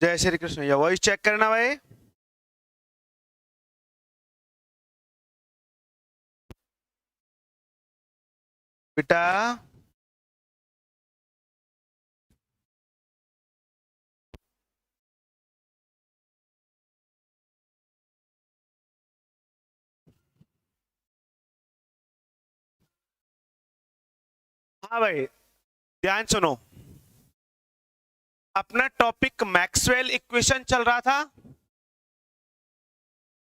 जय श्री कृष्ण। या voice check करना भाई। बेटा हाँ भाई, ध्यान सुनो। अपना टॉपिक मैक्सवेल इक्वेशन चल रहा था।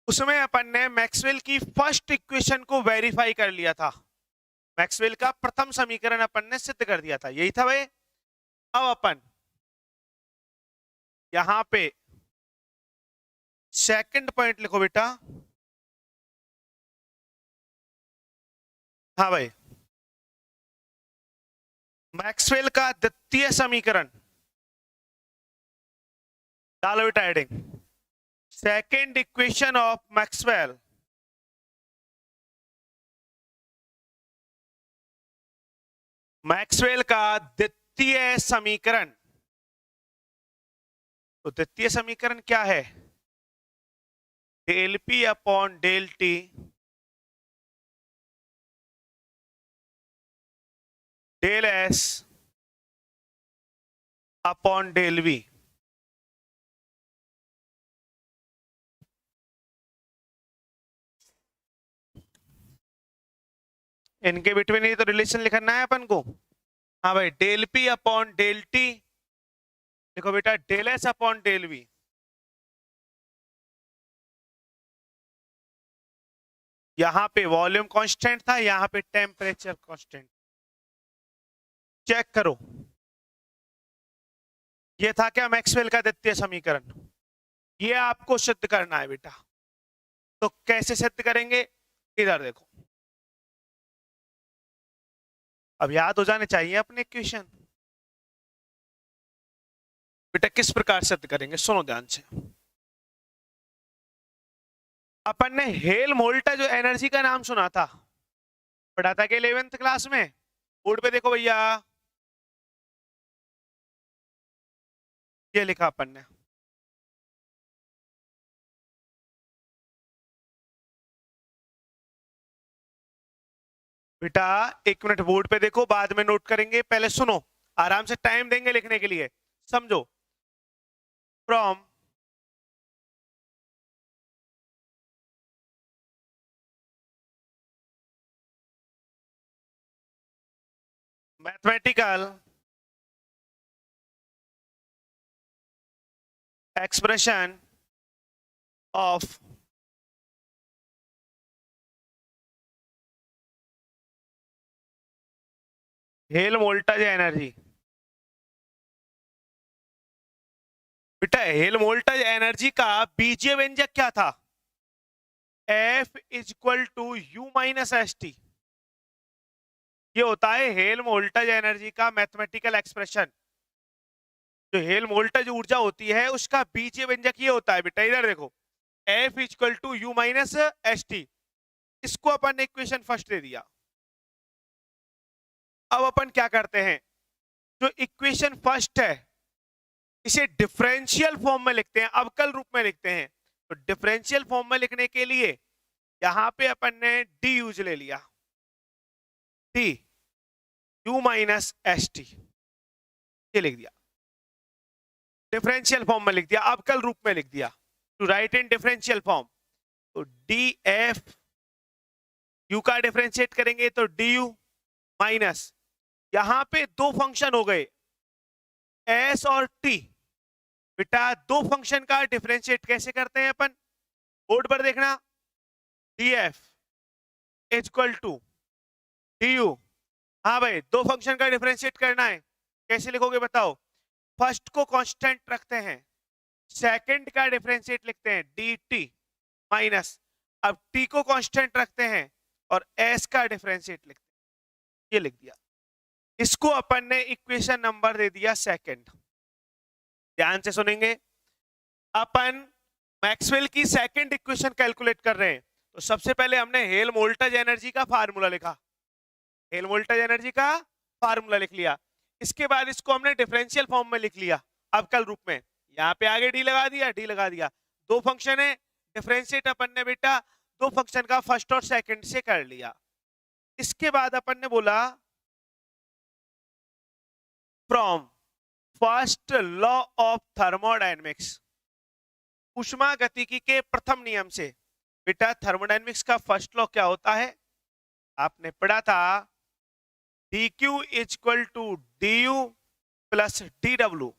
उसमें अपन ने मैक्सवेल की फर्स्ट इक्वेशन को वेरीफाई कर लिया था। मैक्सवेल का प्रथम समीकरण अपन ने सिद्ध कर दिया था, यही था भाई। अब अपन यहां पे सेकंड पॉइंट लिखो बेटा। हाँ भाई, मैक्सवेल का द्वितीय समीकरण डालो बेटा एडिंग। Second equation of Maxwell Maxwell का द्वितीय समीकरण। तो द्वितीय समीकरण क्या है? Del P upon del T del S upon del V. इनके बिटवीन ये तो रिलेशन लिखना है अपन को। हाँ भाई, del P upon del T देखो बेटा, del S upon del V. यहां पे वॉल्यूम कांस्टेंट था, यहां पे टेम्परेचर कांस्टेंट। चेक करो, ये था क्या? मैक्सवेल का द्वितीय समीकरण। ये आपको सिद्ध करना है बेटा। तो कैसे सिद्ध करेंगे? इधर देखो, अब याद हो जाने चाहिए अपने इक्वेशन। बेटा किस प्रकार सिद्ध करेंगे, सुनो ध्यान से। अपन ने हेल्महोल्ट्ज जो एनर्जी का नाम सुना था, पढ़ा था कि 11th क्लास में। बोर्ड पे देखो भैया, ये लिखा अपन ने। बेटा एक मिनट बोर्ड पे देखो, बाद में नोट करेंगे, पहले सुनो। आराम से टाइम देंगे लिखने के लिए, समझो। From mathematical expression of Helmholtz energy. बेटा हेल्महोल्ट्ज एनर्जी का बीजीय व्यंजक क्या था? F is equal to U minus S T. ये होता है हेल्महोल्ट्ज एनर्जी का मैथमेटिकल एक्सप्रेशन। जो हेल्महोल्ट्ज ऊर्जा होती है उसका बीजीय व्यंजक ये होता है बेटा, इधर देखो, F is equal to U minus S T. इसको अपन ने इक्वेशन फर्स्ट दे दिया। अब अपन क्या करते हैं, जो इक्वेशन फर्स्ट है इसे डिफरेंशियल फॉर्म में लिखते हैं, अवकल रूप में लिखते हैं। तो डिफरेंशियल फॉर्म में लिखने के लिए यहां पे अपन ने डी यूज ले लिया, D you minus S T, ये लिख दिया। डिफरेंशियल फॉर्म में लिख दिया, अवकल रूप में लिख दिया। To write in differential form, तो डी एफ यू का डिफरेंशिएट करेंगे तो डी यू माइनस, यहां पे दो फंक्शन हो गए एस और टी। बेटा दो फंक्शन का डिफरेंशिएट कैसे करते हैं अपन, बोर्ड पर देखना। D F is equal to D U. हाँ भाई, दो फंक्शन का डिफरेंशिएट करना है, कैसे लिखोगे बताओ? फर्स्ट को कांस्टेंट रखते हैं, सेकंड का डिफरेंशिएट लिखते हैं डी टी माइनस, अब टी को कांस्टेंट रखते हैं और एस का डिफरेंशिएट लिखते हैं, ये लिख दिया। इसको अपन ने इक्वेशन नंबर दे दिया सेकंड। ध्यान से सुनेंगे, अपन मैक्सवेल की सेकंड इक्वेशन कैलकुलेट कर रहे हैं। तो सबसे पहले हमने हेल्महोल्ट्ज एनर्जी का फार्मूला लिखा, हेल्महोल्ट्ज एनर्जी का फार्मूला लिख लिया। इसके बाद इसको हमने डिफरेंशियल फॉर्म में लिख लिया, अवकल रूप में। यहाँ पे आगे डी लगा दिया, डी लगा दिया। दो फंक्शन है, डिफरेंशिएट अपन ने बेटा दो फंक्शन का फर्स्ट और सेकंड से कर लिया। इसके बाद अपन ने बोला from first law of thermodynamics, ऊष्मा गतिकी के प्रथम नियम से। बेटा थर्मोडायनेमिक्स का फर्स्ट लॉ क्या होता है? आपने पढ़ा था dq is equal to du plus dw,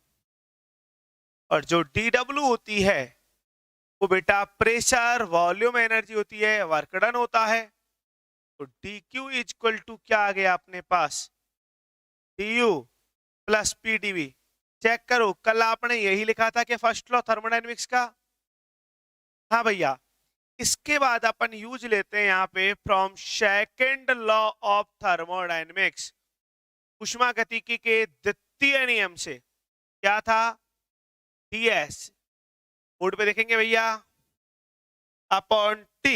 और जो dw होती है वो बेटा प्रेशर वॉल्यूम एनर्जी होती है, वर्क डन होता है। तो dq इज इक्वल टू क्या आ गया अपने पास? du plus pdv। चेक करो, कल आपने यही लिखा था कि फर्स्ट लॉ थर्मोडायनेमिक्स का। हाँ भैया, इसके बाद अपन यूज लेते हैं यहाँ पे from second law of thermodynamics, ऊष्मा गतिकी के द्वितीय नियम से। क्या था? ds बोर्ड पे देखेंगे भैया, अपॉन t।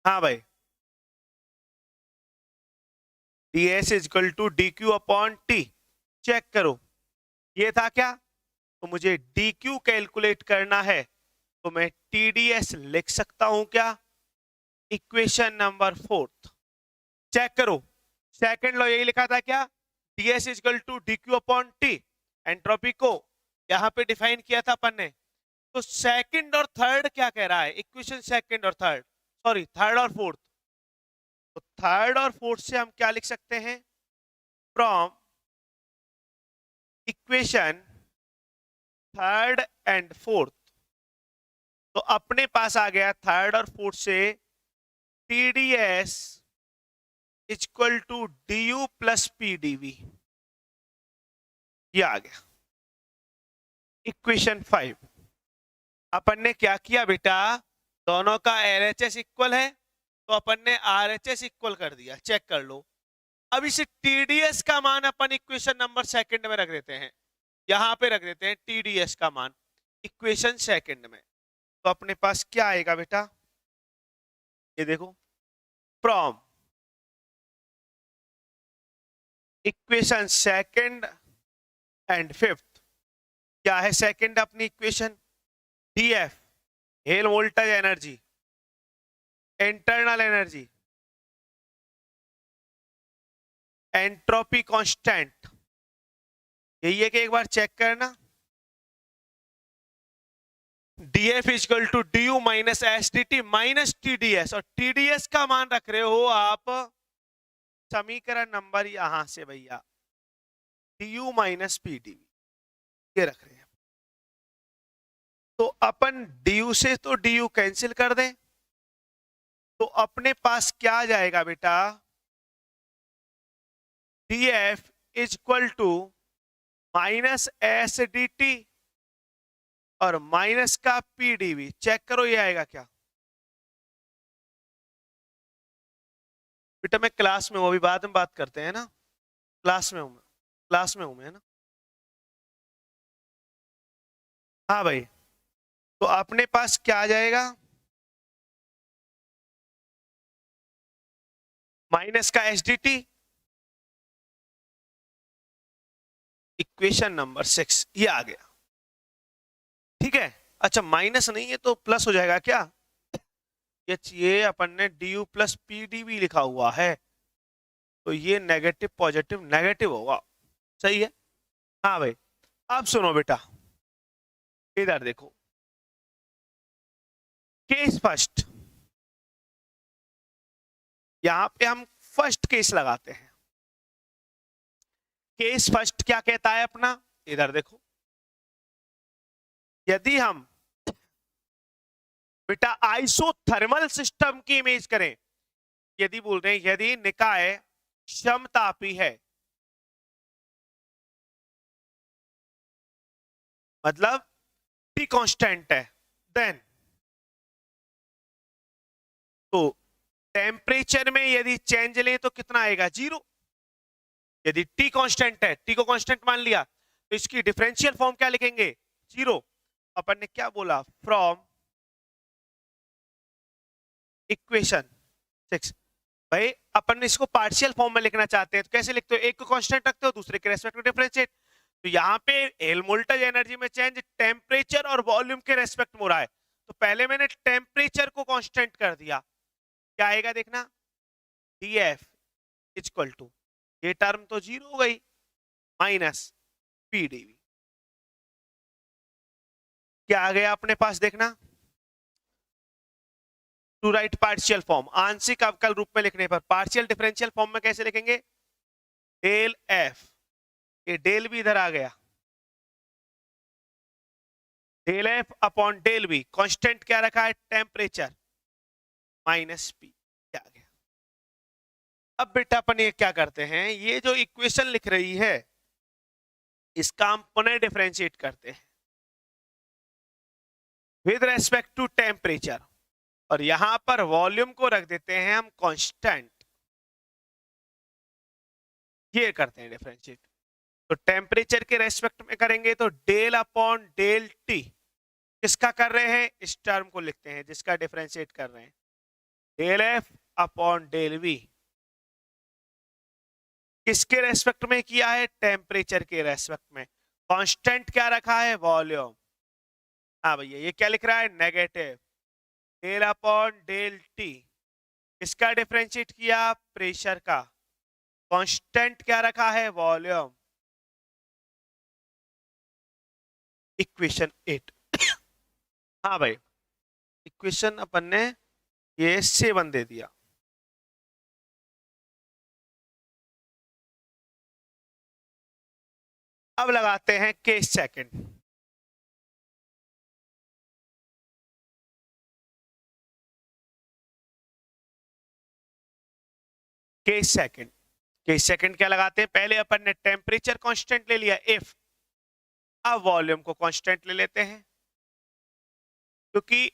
हाँ भाई, ds is equal to dq upon t। Check करो, ये था क्या? तो मुझे dq कैलकुलेट करना है, तो मैं TDS लिख सकता हूं क्या? Equation number 4। चेक करो, सेकंड लॉ यही लिखा था क्या? DS is equal to DQ upon T। Entropy को यहां पे डिफाइन किया था अपन ने। तो सेकंड और थर्ड क्या कह रहा है? इक्वेशन सेकंड और थर्ड, सॉरी थर्ड और फोर्थ। तो थर्ड और फोर्थ से हम क्या लिख सकते हैं? From equation third and fourth. तो अपने पास आ गया थर्ड और फोर्थ से TDS equal to DU plus PDV, ये आ गया इक्वेशन 5। अपन ने क्या किया बेटा? दोनों का LHS इक्वल है, तो अपन ने RHS इक्वल कर दिया। चेक कर लो। अब इसे TDS का मान अपन इक्वेशन नंबर सेकंड में रख देते हैं, यहां पे रख देते हैं TDS का मान इक्वेशन सेकंड में। तो अपने पास क्या आएगा बेटा? ये देखो, from equation second and fifth. क्या है सेकंड अपनी equation? DF Helmholtz energy, internal energy, entropy constant. यही है कि एक बार चेक करना। DF equal to DU minus SDT minus TDS, और TDS का मान रख रहे हो आप समीकरण नंबर यहां से भैया, DU माइनस PDV, ये रख रहे हैं। तो अपन DU से तो DU कैंसिल कर दें, तो अपने पास क्या आ जाएगा बेटा? DF equal to minus SDT और माइनस का PDV। चेक करो ये आएगा क्या? बेटा मैं क्लास में हूं, अभी बाद में बात करते हैं ना। क्लास में हूं मैं, क्लास में हूं मैं, है ना? हाँ भाई, तो अपने पास क्या आ जाएगा? माइनस का SDT, इक्वेशन नंबर 6, ये आ गया। ठीक है, अच्छा माइनस नहीं है तो प्लस हो जाएगा क्या? ये अपन ने DU प्लस PDV लिखा हुआ है, तो ये नेगेटिव पॉजिटिव नेगेटिव होगा। सही है। हाँ भाई, अब सुनो बेटा, इधर देखो, केस फर्स्ट। यहां पे हम फर्स्ट केस लगाते हैं। केस फर्स्ट क्या कहता है अपना? इधर देखो, यदि हम बेटा आइसोथर्मल सिस्टम की इमेज करें, यदि बोल रहे हैं यदि निकाय समतापी है, मतलब T कांस्टेंट है, देन तो टेम्परेचर में यदि चेंज लें तो कितना आएगा? 0। यदि T कांस्टेंट है, T को कांस्टेंट मान लिया, तो इसकी डिफरेंशियल फॉर्म क्या लिखेंगे? 0। अपन ने क्या बोला? From equation 6। भाई अपन इसको पार्शियल फॉर्म में लिखना चाहते हैं, तो कैसे लिखते हो? एक को कांस्टेंट रखते हो, दूसरे के रेस्पेक्ट में डिफरेंशिएट। तो यहाँ पे हेल्महोल्ट्ज़ एनर्जी में चेंज टेम्परेचर और वॉल्यूम के रेस्पेक्ट में हो रहा है, तो पहले मैंने टेम्परेचर को कांस्टेंट कर दिया, क्या आएगा देखना, dF इक्वल टू, ये टर्म तो जीरो हो गई, माइनस PdV। क्या आ गया अपने पास देखना, टू राइट पार्शियल फॉर्म, आंशिक अवकल रूप में लिखने पर पार्शियल डिफरेंशियल फॉर्म में कैसे लिखेंगे, डेल F, ये डेल भी इधर आ गया, del F upon del V, constant क्या रखा है, टेम्परेचर, माइनस P, क्या आ गया। अब बेटा अपन ये क्या करते हैं, ये जो इक्वेशन लिख रही है इसका हम पुनः डिफरेंशिएट करते हैं विद रेस्पेक्ट टू टेम्परेचर, और यहां पर वॉल्यूम को रख देते हैं हम कांस्टेंट, ये करते हैं डिफरेंशिएट। तो टेम्परेचर के रेस्पेक्ट में करेंगे तो डेल अपॉन डेल टी, किसका कर रहे हैं, इस टर्म को लिखते हैं जिसका डिफरेंशिएट कर रहे हैं, del F upon del V, किसके रेस्पेक्ट में किया है, टेम्परेचर के रेस्पेक्ट में, कांस्टेंट क्या रखा है, वॉल्यूम। हाँ भैया ये क्या लिख रहा है, negative del upon del T, इसका डिफरेंशिएट किया प्रेशर का, कांस्टेंट क्या रखा है, वॉल्यूम। इक्वेशन 8 हाँ भाई इक्वेशन अपन ने ये 7 दे दिया। अब लगाते हैं case second, case second, case second क्या लगाते हैं, पहले अपन ने टेम्परेचर कांस्टेंट ले लिया इफ, अब वॉल्यूम को कांस्टेंट ले लेते हैं, क्योंकि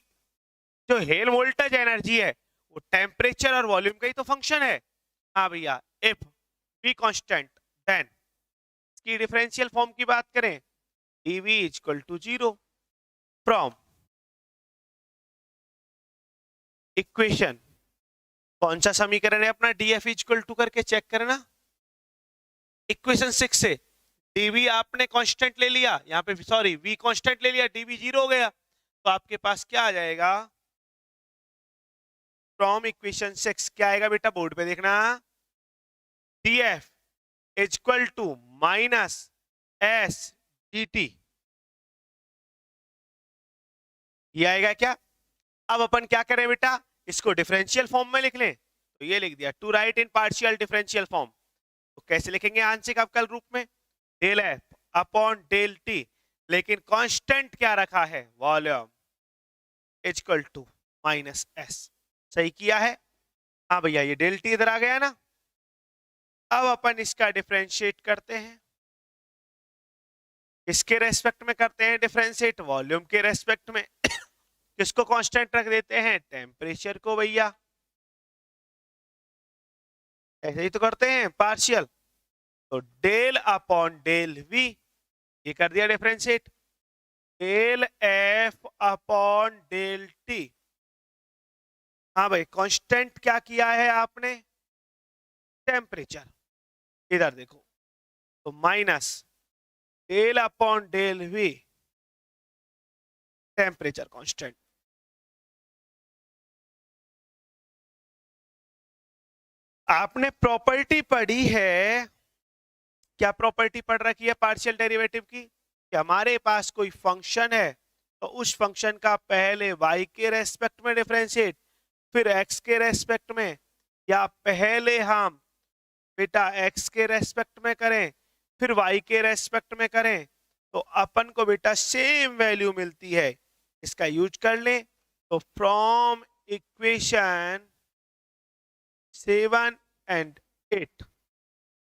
जो हेल्महोल्ट्ज़ एनर्जी है वो टेम्परेचर और वॉल्यूम का ही तो फंक्शन है। हाँ भैया इफ वी कांस्टेंट देन इसकी डिफरेंशियल फॉर्म की बात करें dV equal to 0 from equation, कौन सा समीकरण है अपना, dF इक्वल टू करके चेक करना, इक्वेशन 6 से dV आपने कांस्टेंट ले लिया, यहाँ पे सॉरी V कांस्टेंट ले लिया, dV 0 हो गया, तो आपके पास क्या आ जाएगा, फ्रॉम इक्वेशन 6 क्या आएगा बेटा, बोर्ड पे देखना, dF equal to minus S dt, ये आएगा क्या। अब अपन क्या करें बेटा, इसको डिफरेंशियल फॉर्म में लिख लें, तो ये लिख दिया to write in partial differential form, तो कैसे लिखेंगे आंशिक अवकल रूप में, del F upon del T, लेकिन कांस्टेंट क्या रखा है, volume, equal to minus S, सही किया है। हाँ भैया ये डेल टी इधर आ गया ना, अब अपन इसका डिफरेंशिएट करते हैं, इसके रेस्पेक्ट में करते हैं डिफरेंशिएट, वॉल्यूम के रेस्पेक्ट में किसको कांस्टेंट रख देते हैं, टेम्परेचर को भैया, ऐसे ही तो करते हैं पार्शियल, तो डेल अपॉन डेल वी, ये कर दिया differentiate, del F upon del T, हाँ भाई कांस्टेंट क्या किया है आपने, टेम्परेचर, इधर देखो, तो minus del upon del V, temperature constant. आपने प्रॉपर्टी पढ़ी है, क्या प्रॉपर्टी पढ़ रखी है पार्शियल डेरिवेटिव की, कि हमारे पास कोई फंक्शन है तो उस फंक्शन का पहले y के रेस्पेक्ट में डिफरेंशिएट, फिर x के रेस्पेक्ट में, या पहले हम बेटा x के रेस्पेक्ट में करें फिर y के रेस्पेक्ट में करें, तो अपन को बेटा सेम वैल्यू मिलती है, इसका यूज कर लें। तो फ्रॉम इक्वेशन 7 एंड 8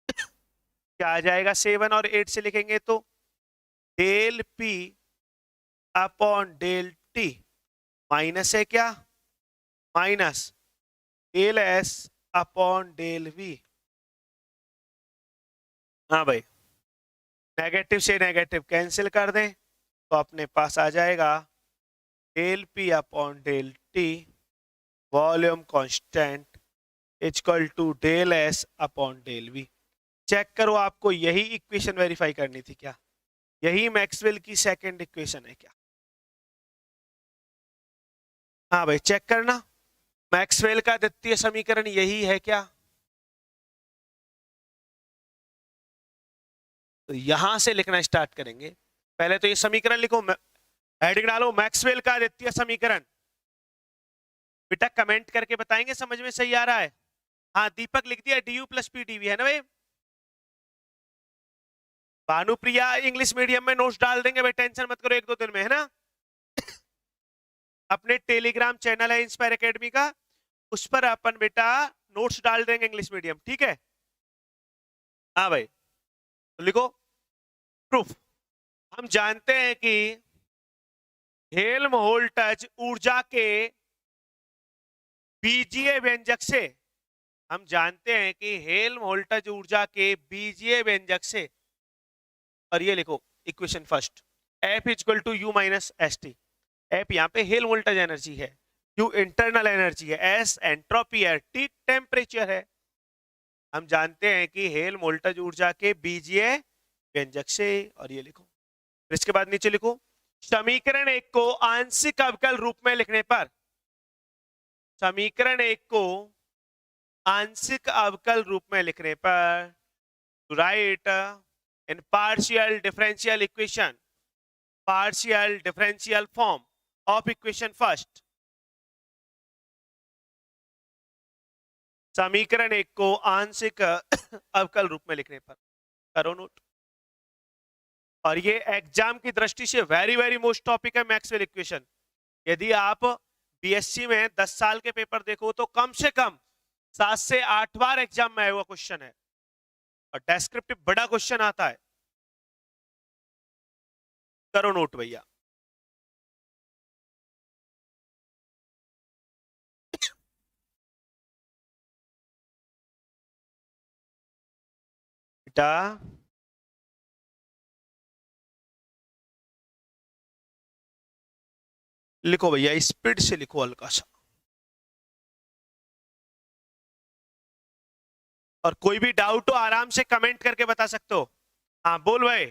क्या आ जाएगा, 7 और 8 से लिखेंगे तो del P upon del T, minus है क्या, minus del S upon del V, हाँ भाई नेगेटिव से नेगेटिव कैंसिल कर दें तो अपने पास आ जाएगा del P upon del T, volume constant, equal to del S upon del V। Check करो आपको यही इक्वेशन वेरीफाई करनी थी क्या, यही मैक्सवेल की सेकंड इक्वेशन है क्या? हाँ भाई चेक करना, मैक्सवेल का द्वितीय समीकरण यही है क्या? तो यहां से लिखना स्टार्ट करेंगे। पहले तो ये समीकरण लिखो, हेडिंग डालो मैक्सवेल का द्वितीय समीकरण। बेटा कमेंट करके बताएंगे समझ में सही आ रहा है? हाँ दीपक लिख दिया D U plus P D V, है ना भाई? भानुप्रिया इंग्लिश मीडियम में नोट्स डाल देंगे भाई, टेंशन मत करो, 1-2 दिन में, है ना? अपने टेलीग्राम चैनल है इंस्पायर एकेडमी का, उस पर अपन बेटा नोट्स डाल देंगे इंग्लिश मीडियम, ठीक है? हाँ भाई तो लिखो प्रूफ। हम जानते हैं कि हेल्महोल्ट्ज ऊर्जा के बीजीय व्यंजक से, हम जानते हैं कि हेल्महोल्ट्ज ऊर्जा के बीजीय व्यंजक से, और ये लिखो equation first, F equal to U minus S T. F यहाँ पे हेल्महोल्ट्ज एनर्जी है, यू इंटरनल एनर्जी है, एस एंट्रोपी है, टी टेम्परेचर है। हम जानते हैं कि हेल्महोल्ट्ज ऊर्जा के बीजीय व्यंजक से, और ये लिखो, फिर इसके बाद नीचे लिखो समीकरण 1 को आंशिक अवकल रूप में लिखने पर, समीकरण 1 को आंशिक अवकल रूप में लिखने पर, to write in partial differential equation, partial differential form of equation first, समीकरण 1 को आंशिक अवकल रूप में लिखने पर, करो नोट। और ये एग्जाम की दृष्टि से वेरी वेरी मोस्ट टॉपिक है मैक्सवेल इक्वेशन। यदि आप बीएससी में 10 साल के पेपर देखो तो कम से कम 7 से 8 बार एग्जाम में आया हुआ क्वेश्चन है, और डेस्क्रिप्टिव बड़ा क्वेश्चन आता है। करो नोट भैया। बेटा लिखो भैया, स्पीड से लिखो हल्का सा, और कोई भी डाउट हो आराम से कमेंट करके बता सकते हो। हाँ बोल भाई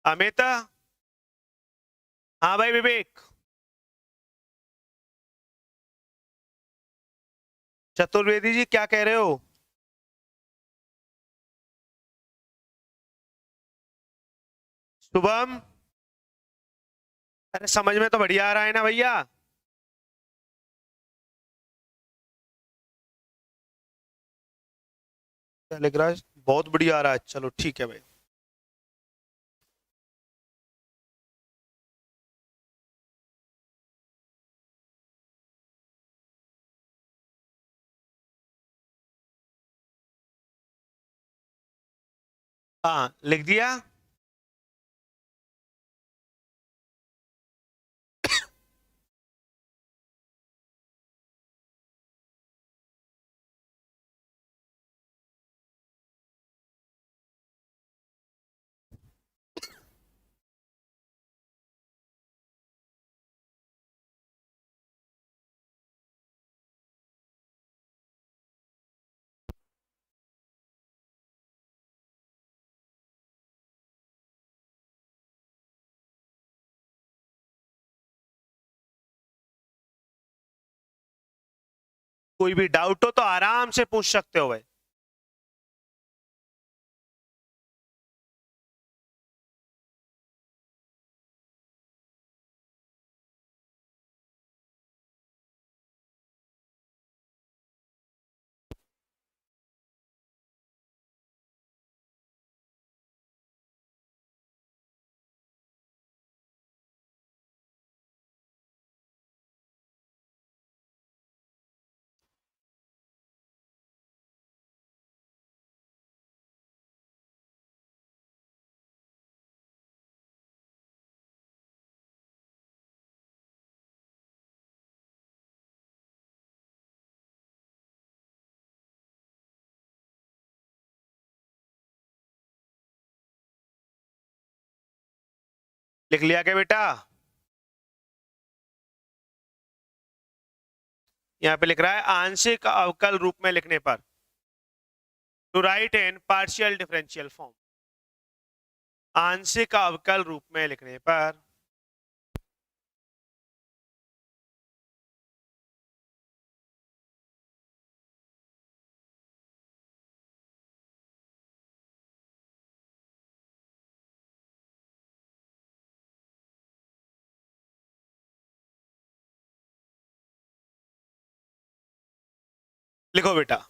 अमित। हाँ भाई विवेक। चतुर्वेदी जी क्या कह रहे हो? शुभम, अरे समझ में तो बढ़िया आ रहा है ना भैया? क्या लिख रहा है? बहुत बढ़िया आ रहा है, चलो ठीक है भाई। हाँ लिख दिया। कोई भी डाउट हो तो आराम से पूछ सकते हो भाई। लिख लिया क्या बेटा? यहाँ पे लिख रहा है आंशिक अवकल रूप में लिखने पर, to write in partial differential form. आंशिक अवकल रूप में लिखने पर लिखो बेटा।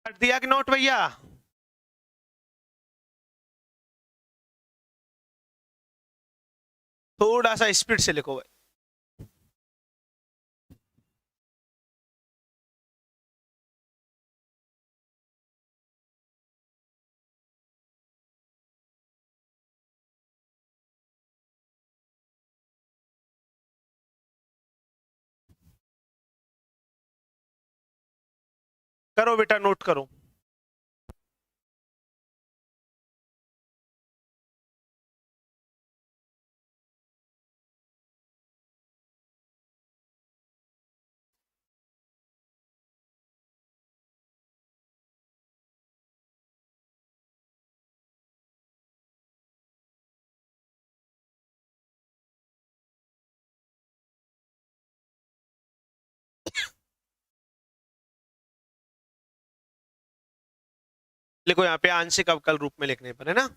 कर दिया कि नोट भैया? थोड़ा सा स्पीड से लिखो भाई। करो बेटा, नोट करो। लिखो यहाँ पे आंशिक अवकल रूप में लिखने पर, है ना।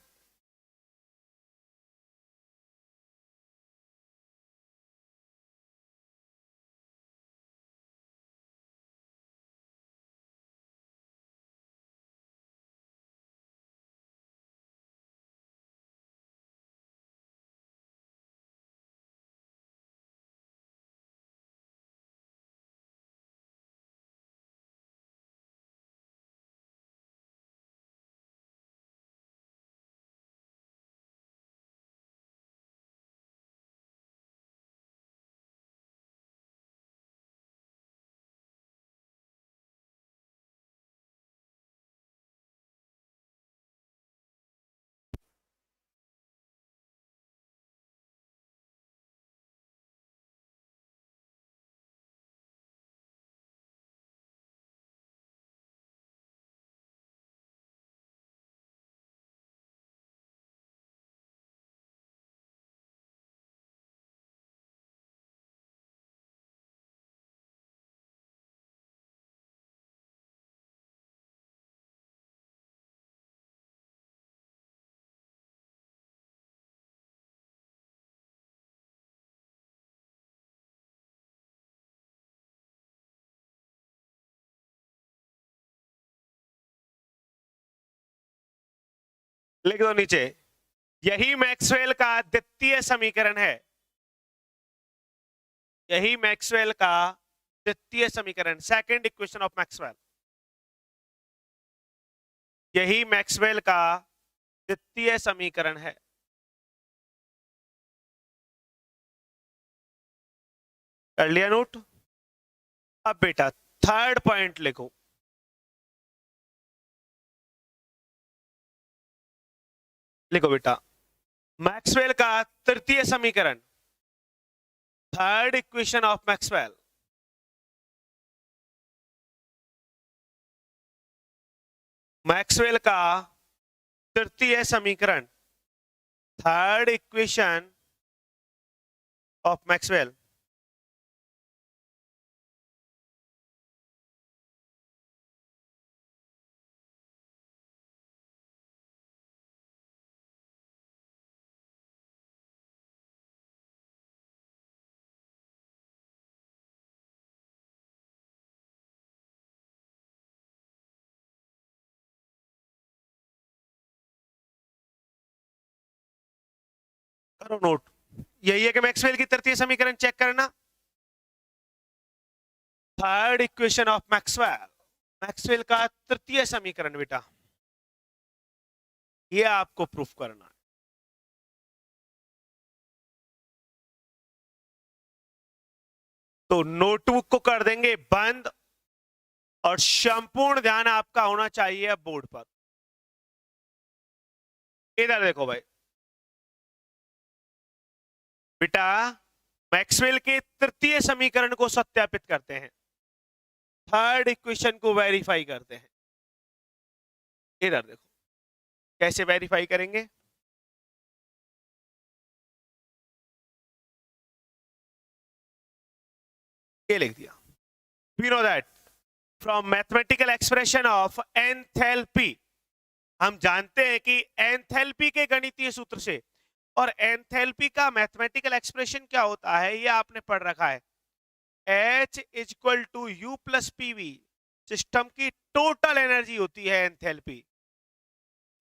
लिख दो नीचे। यही मैक्सवेल का द्वितीय समीकरण है, यही मैक्सवेल का द्वितीय समीकरण, सेकंड इक्वेशन ऑफ मैक्सवेल, यही मैक्सवेल का द्वितीय समीकरण है। कर लिया नोट? अब बेटा थर्ड पॉइंट लिखो। लिखो बेटा, मैक्सवेल का तृतीय समीकरण, third equation of Maxwell, Maxwell का तृतीय समीकरण, थर्ड इक्वेशन ऑफ मैक्सवेल। करो नोट, यही है कि मैक्सवेल की तृतीय समीकरण चेक करना, third equation of Maxwell, Maxwell का तृतीय समीकरण बेटा, ये आपको प्रूफ करना है। तो नोटबुक को कर देंगे बंद और संपूर्ण ध्यान आपका होना चाहिए बोर्ड पर। इधर देखो भाई बेटा, मैक्सवेल के तृतीय समीकरण को सत्यापित करते हैं, थर्ड इक्वेशन को वेरीफाई करते हैं। इधर देखो कैसे वेरीफाई करेंगे। ये लिख दिया, we know that from mathematical expression of enthalpy, हम जानते हैं कि एंथैल्पी के गणितीय सूत्र से, और एंथैल्पी का मैथमेटिकल एक्सप्रेशन क्या होता है ये आपने पढ़ रखा है, H equal to U plus PV, system की टोटल एनर्जी होती है एंथैल्पी,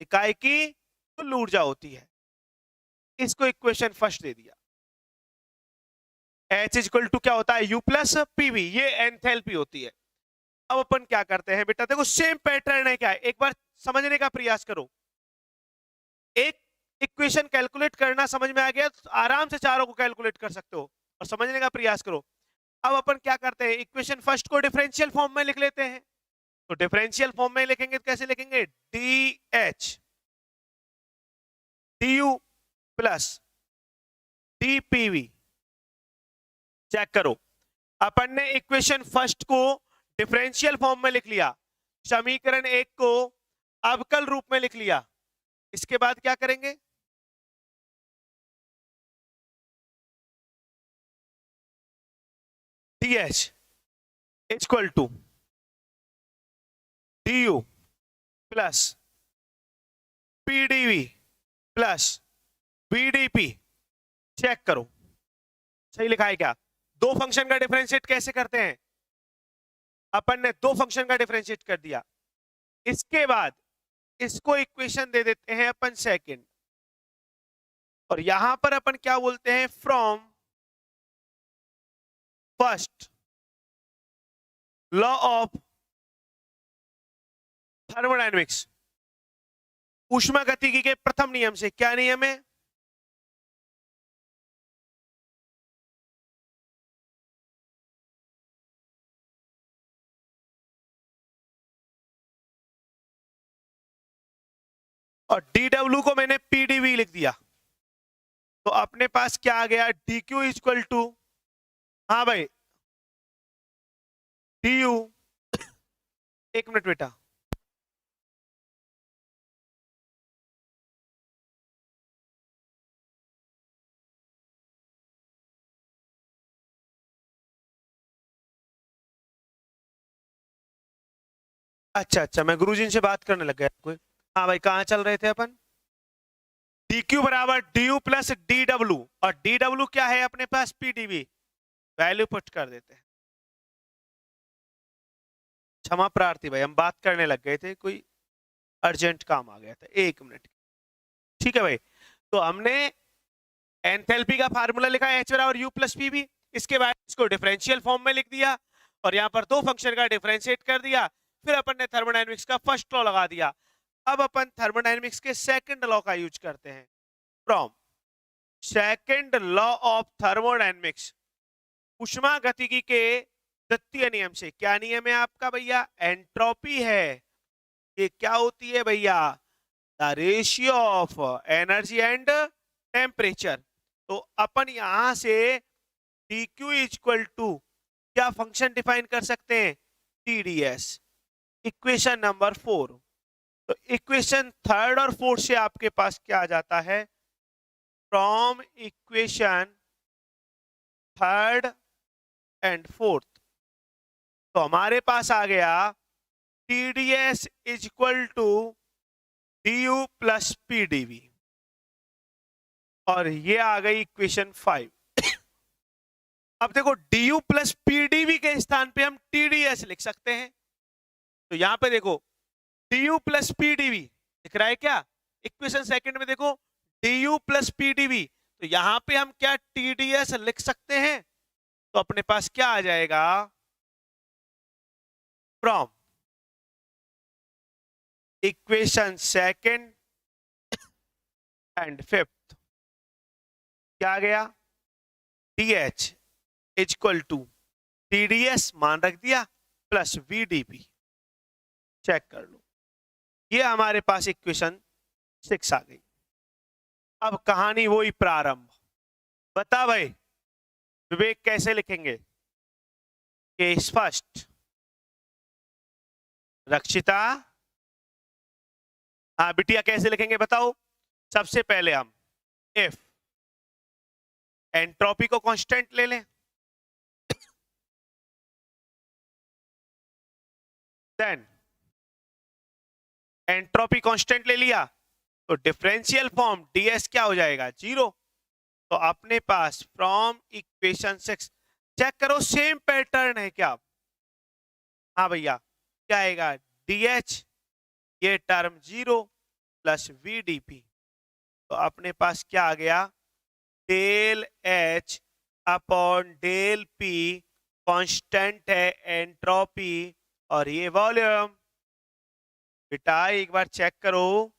इकाई की कुल ऊर्जा होती है। इसको इक्वेशन फर्स्ट दे दिया, H इक्वल टू क्या होता है यू प्लस पीवी, ये एंथैल्पी होती है। अब अपन क्या करते हैं बेटा, देखो सेम पैटर्न है क्या है, एक बार समझने का प्रयास करो। एक इक्वेशन कैलकुलेट करना समझ में आ गया तो आराम से चारों को कैलकुलेट कर सकते हो, और समझने का प्रयास करो। अब अपन क्या करते हैं, इक्वेशन फर्स्ट को डिफरेंशियल फॉर्म में लिख लेते हैं। तो डिफरेंशियल फॉर्म में लिखेंगे तो कैसे लिखेंगे, D H D U plus D PV. Check करो, अपन ने इक्वेशन फर्स्ट को डिफरेंशियल फॉर्म में लिख लिया, समीकरण एक को अवकल रूप में लिख लिया। इसके बाद क्या करेंगे, D H equal to D U plus PDV plus VDP. Check करो सही लिखा है क्या। दो फंक्शन का डिफरेंशिएट कैसे करते हैं, अपन ने दो फंक्शन का डिफरेंशिएट कर दिया, इसके बाद इसको इक्वेशन दे देते हैं अपन सेकंड, और यहां पर अपन क्या बोलते हैं, from first law of thermodynamics, ऊष्मागतिकी के प्रथम नियम से। क्या नियम है, और dw को मैंने pdv लिख दिया, तो अपने पास क्या आ गया, dq इक्वल टू, हाँ भाई du, एक मिनट बेटा, अच्छा अच्छा मैं गुरुजी से बात करने लग गया कोई। हाँ भाई कहाँ चल रहे थे अपन, dq बराबर du प्लस dw, और dw क्या है अपने पास pdv, वैल्यू पुट कर देते हैं। क्षमा प्रार्थी भाई, हम बात करने लग गए थे, कोई अर्जेंट काम आ गया था, एक मिनट। ठीक है भाई, तो हमने एंथैल्पी का फार्मूला लिखा है H बराबर U प्लस पी बी, इसके बाद इसको डिफरेंशियल फॉर्म में लिख दिया और यहाँ पर दो फंक्शन का डिफरेंशिएट कर दिया, फिर अपन ने थर्मोडायनेमिक्स का फर्स्ट लॉ लगा दिया। अब अपन थर्मोडायनेमिक्स के सेकंड लॉ का यूज करते हैं। From second law of thermodynamics, उष्मागतिकी के द्वितीय नियम से, क्या नियम है आपका भैया? एंट्रोपी है। ये क्या होती है भैया? The ratio of energy and temperature. तो अपन यहां से dq इक्वल टू क्या फंक्शन डिफाइन कर सकते हैं? TdS। Equation number 4। तो इक्वेशन थर्ड और फोर्थ से आपके पास क्या आ जाता है? From equation third and fourth, तो हमारे पास आ गया TdS is equal to du plus PdV, और ये आ गई इक्वेशन 5। अब देखो du प्लस PdV के स्थान पे हम TdS लिख सकते हैं। तो यहां पे देखो du प्लस PdV दिख रहा है क्या? इक्वेशन सेकंड में देखो du प्लस PdV, तो यहां पे हम क्या TdS लिख सकते हैं? तो अपने पास क्या आ जाएगा? From equation second and fifth क्या आ गया? DH is equal to TdS मान रख दिया प्लस VdP। चेक कर लो, ये हमारे पास इक्वेशन 6 आ गई। अब कहानी वही प्रारंभ। बता भाई विवेक कैसे लिखेंगे? केस फर्स्ट, रक्षिता। हाँ बिटिया कैसे लिखेंगे बताओ? सबसे पहले हम इफ एंट्रोपी को कांस्टेंट ले लें, देन एंट्रोपी कांस्टेंट ले लिया तो डिफरेंशियल फॉर्म ds क्या हो जाएगा? 0। तो अपने पास फ्रॉम इक्वेशन 6, चेक करो सेम पैटर्न है क्या? हाँ भैया, क्या आएगा? dH, ये टर्म 0 प्लस VdP। तो अपने पास क्या आ गया? Del H upon del P constant है एंट्रोपी, और ये वॉल्यूम। बेटा एक बार चेक करो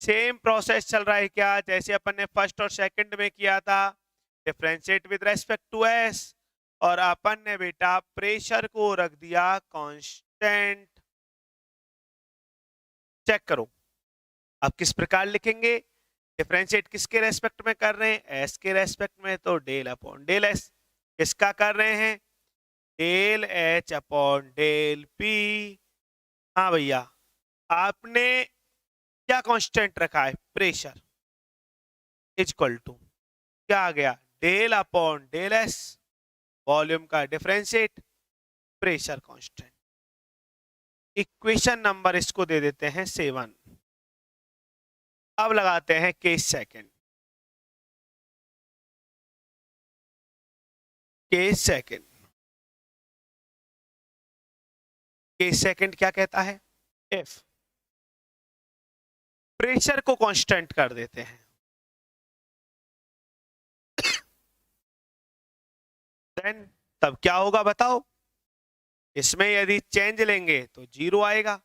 सेम प्रोसेस चल रहा है क्या जैसे अपन ने फर्स्ट और सेकंड में किया था? Differentiate with respect to S, और अपन ने बेटा प्रेशर को रख दिया कांस्टेंट। चेक करो अब किस प्रकार लिखेंगे? डिफरेंशिएट किसके रेस्पेक्ट में कर रहे हैं? S के रेस्पेक्ट में, तो डेल अपॉन डेल S। किसका कर रहे हैं? Del H upon del P। हाँ भैया, आपने क्या कांस्टेंट रखा है? प्रेशर इज इक्वल टू क्या आ गया? Del upon del S, volume का differentiate, pressure constant. Equation number इसको दे देते हैं 7। अब लगाते हैं case second. Case second, case second क्या कहता है? इफ प्रेशर को कांस्टेंट कर देते हैं, देन तब क्या होगा बताओ? इसमें यदि चेंज लेंगे तो 0 आएगा।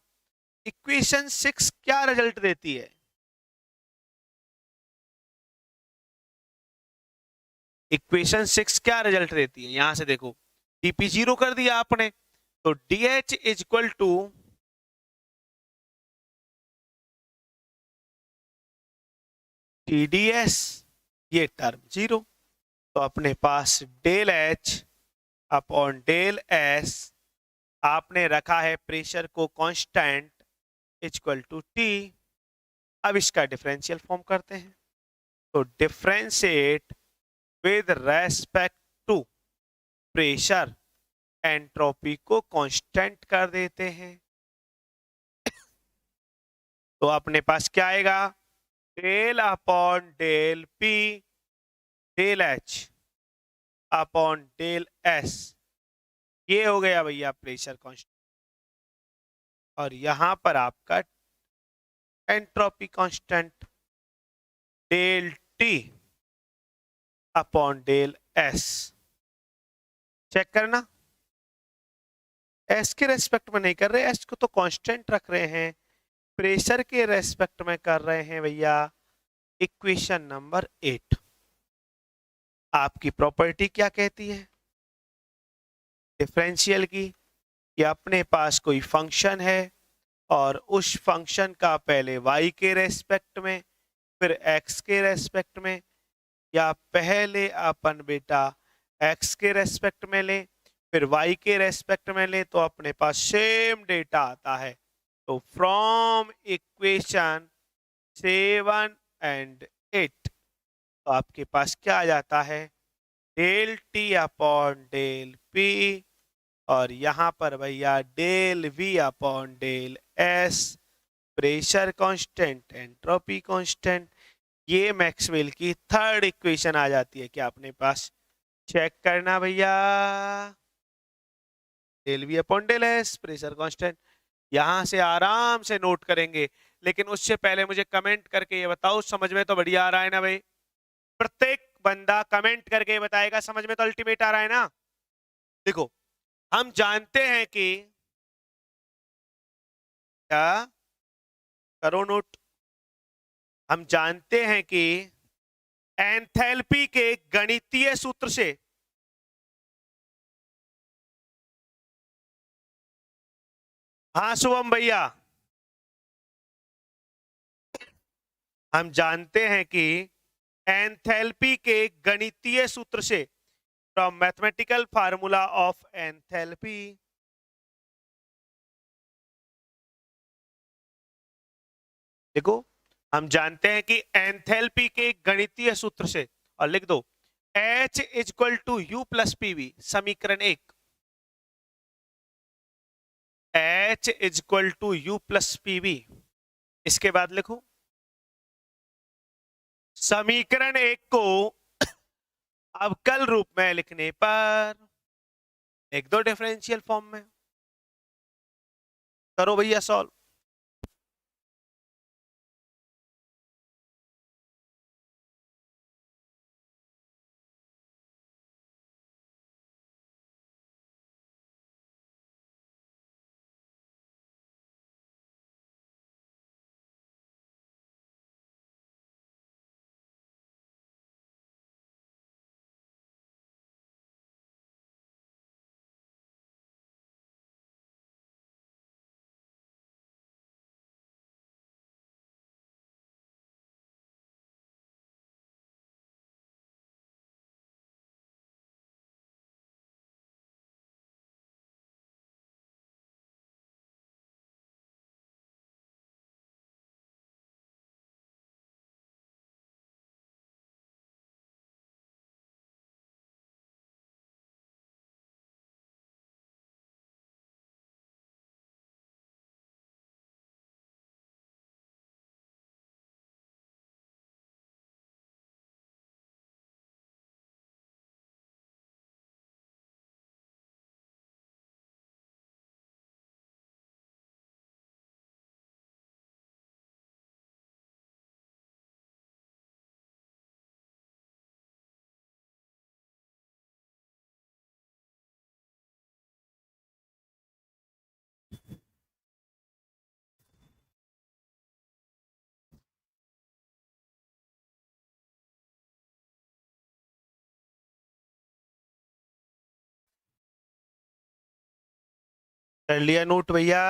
इक्वेशन 6 क्या रिजल्ट देती है? इक्वेशन 6 क्या रिजल्ट देती है? यहां से देखो dp 0 कर दिया आपने, तो dH is equal to TdS, ये टर्म 0। तो अपने पास del H upon del S, आपने रखा है प्रेशर को कांस्टेंट इक्वल टू T। अब इसका डिफरेंशियल फॉर्म करते हैं, तो differentiate with respect to pressure, entropy को कांस्टेंट कर देते हैं। तो अपने पास क्या आएगा? Del upon del P del H upon del S, ये हो गया भैया प्रेशर कांस्टेंट, और यहां पर आपका entropy constant. Del T upon del S. Check करना, एस के रेस्पेक्ट में नहीं कर रहे, एस को तो कांस्टेंट रख रहे हैं, प्रेशर के रेस्पेक्ट में कर रहे हैं भैया। इक्वेशन नंबर 8 आपकी प्रॉपर्टी क्या कहती है डिफरेंशियल की, कि अपने पास कोई फंक्शन है और उस फंक्शन का पहले y के रेस्पेक्ट में फिर x के रेस्पेक्ट में, या पहले अपन बेटा x के रेस्पेक्ट में ले फिर y के रेस्पेक्ट में ले, तो अपने पास सेम डेटा आता है। तो फ्रॉम इक्वेशन 7 एंड 8 तो आपके पास क्या आ जाता है, del T upon del P, और यहां पर भैया del V upon del S, pressure constant entropy constant. ये मैक्सवेल की थर्ड इक्वेशन आ जाती है क्या अपने पास। चेक करना भैया, del V upon del S, pressure constant. यहां से आराम से नोट करेंगे, लेकिन उससे पहले मुझे कमेंट करके ये बताओ, समझ में तो बढ़िया आ रहा है ना भाई। प्रत्येक बंदा कमेंट करके बताएगा समझ में तो अल्टीमेट आ रहा है ना। देखो हम जानते हैं कि क्या, करो नोट, हम जानते हैं कि एंथैल्पी के गणितीय सूत्र से, हाँ शुभम भैया, हम जानते हैं कि एंथैल्पी के गणितीय सूत्र से, from mathematical formula of enthalpy, देखो हम जानते हैं कि एंथैल्पी के गणितीय सूत्र से, और लिख दो H equal to U plus PV, समीकरण 1, H equal to U plus PV. इसके बाद लिखो समीकरण 1 को अवकल रूप में लिखने पर लिख दो डिफरेंशियल फॉर्म में। करो भैया सॉल्व। कर लिया नोट भैया।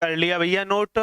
कर लिया भैया नोट।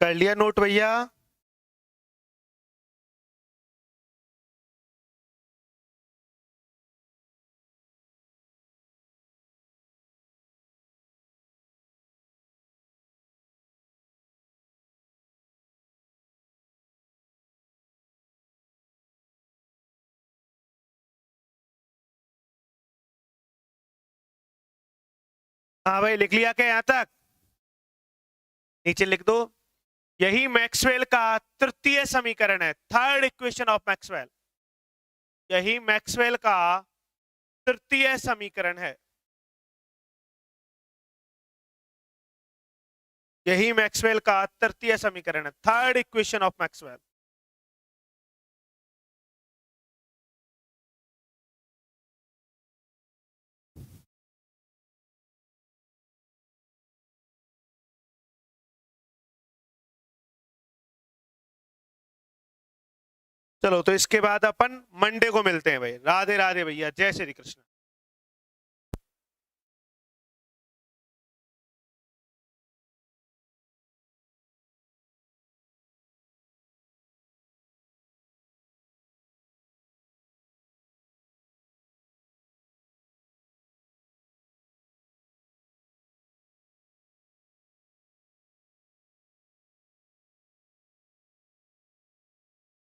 कर लिया नोट भैया। हाँ भाई लिख लिया क्या यहां तक? नीचे लिख दो। यही मैक्सवेल का तृतीय समीकरण है, थर्ड इक्वेशन ऑफ मैक्सवेल। यही मैक्सवेल का तृतीय समीकरण है। यही मैक्सवेल का तृतीय समीकरण है, थर्ड इक्वेशन ऑफ मैक्सवेल। चलो तो इसके बाद अपन मंडे को मिलते हैं भाई। राधे राधे भैया, जय श्री कृष्ण।